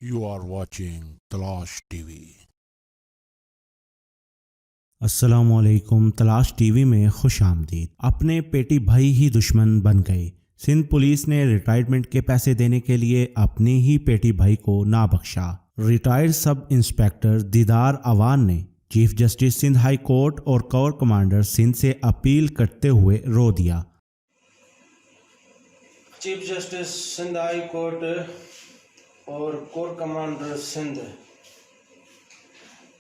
You are watching Talash TV. السلام علیکم، تلاش ٹی وی میں خوش آمدید۔ اپنے پیٹی بھائی ہی دشمن بن گئے۔ سندھ پولیس نے ریٹائرمنٹ کے پیسے دینے کے لیے اپنے ہی پیٹی بھائی کو نہ بخشا۔ ریٹائرڈ سب انسپیکٹر دیدار اوان نے chief justice Sindh high court اور کور کمانڈر سندھ سے اپیل کرتے ہوئے رو دیا۔ Chief justice Sindh high court اور کور کمانڈر سندھ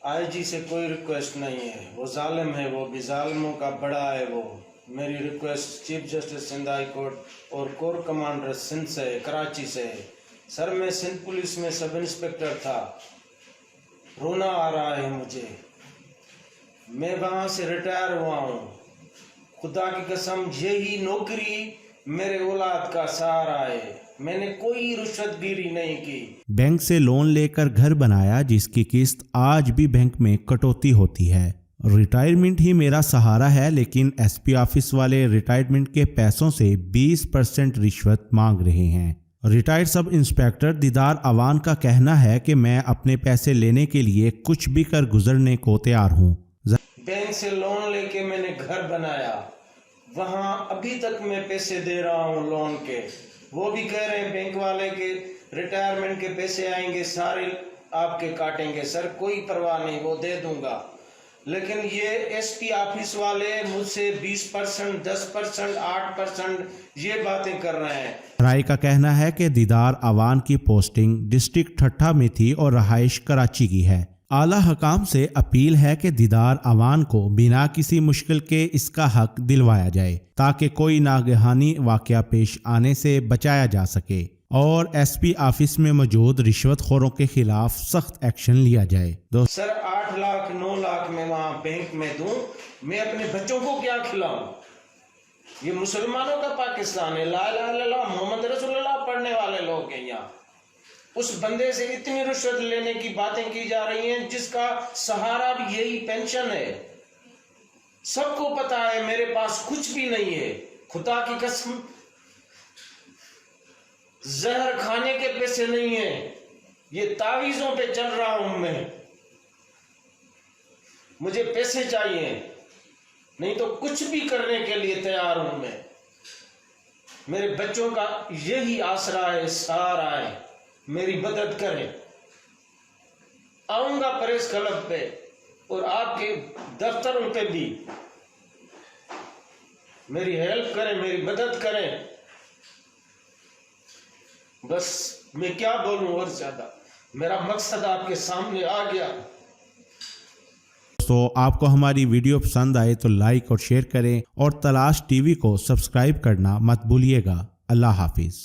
آئی جی سے کوئی ریکویسٹ نہیں ہے، وہ ظالم ہے، وہ بھی ظالموں کا بڑا ہے۔ وہ میری request chief justice Sindh high court اور کور کمانڈر سندھ سے ہے، کراچی سے ہے۔ سر میں سندھ پولیس میں سب انسپیکٹر تھا، رونا آ رہا ہے مجھے، میں وہاں سے ریٹائر ہوا ہوں۔ خدا کی قسم یہی نوکری میرے اولاد کا سہارا ہے، میں نے کوئی رشوت گیری نہیں کی۔ بینک سے لون لے کر گھر بنایا جس کی قسط آج بھی بینک میں کٹوتی ہوتی ہے۔ ریٹائرمنٹ ہی میرا سہارا ہے، لیکن ایس پی آفس والے ریٹائرمنٹ کے پیسوں سے 20% رشوت مانگ رہے ہیں۔ ریٹائرڈ سب انسپیکٹر دیدار اوان کا کہنا ہے کہ میں اپنے پیسے لینے کے لیے کچھ بھی کر گزرنے کو تیار ہوں۔ بینک سے لون لے کے میں نے گھر بنایا، وہاں ابھی تک میں پیسے دے رہا ہوں لون کے۔ وہ بھی کہہ رہے ہیں بینک والے کے ریٹائرمنٹ کے پیسے آئیں گے سارے آپ کے کاٹیں گے۔ سر کوئی پرواہ نہیں، وہ دے دوں گا، لیکن یہ ایس پی آفس والے مجھ سے 20%، 10%، 8% یہ باتیں کر رہے ہیں۔ رائے کا کہنا ہے کہ دیدار اوان کی پوسٹنگ ڈسٹرکٹ ٹھٹھہ میں تھی اور رہائش کراچی کی ہے۔ اعلیٰ حکام سے اپیل ہے کہ دیدار اوان کو بنا کسی مشکل کے اس کا حق دلوایا جائے تاکہ کوئی ناگہانی واقعہ پیش آنے سے بچایا جا سکے اور ایس پی آفس میں موجود رشوت خوروں کے خلاف سخت ایکشن لیا جائے۔ سر 8 لاکھ 9 لاکھ میں وہاں بینک میں دوں، میں اپنے بچوں کو کیا کھلاؤں؟ یہ مسلمانوں کا پاکستان ہے، لا الہ الا اللہ محمد رسول اللہ پڑھنے والے لوگ ہیں یہاں۔ اس بندے سے اتنی رشوت لینے کی باتیں کی جا رہی ہیں جس کا سہارا بھی یہی پینشن ہے۔ سب کو پتا ہے میرے پاس کچھ بھی نہیں ہے، خدا کی قسم زہر کھانے کے پیسے نہیں ہیں، یہ تعویذوں پہ چل رہا ہوں میں۔ مجھے پیسے چاہیے، نہیں تو کچھ بھی کرنے کے لیے تیار ہوں میں۔ میرے بچوں کا یہی آسرا ہے، سہارا ہے، میری مدد کریں۔ آؤں گا پریس کلب پہ اور آپ کے دفتروں پہ بھی، میری ہیلپ کریں، میری مدد کریں۔ بس میں کیا بولوں اور زیادہ، میرا مقصد آپ کے سامنے آ گیا۔ تو آپ کو ہماری ویڈیو پسند آئے تو لائک اور شیئر کریں اور تلاش ٹی وی کو سبسکرائب کرنا مت بھولیے گا۔ اللہ حافظ۔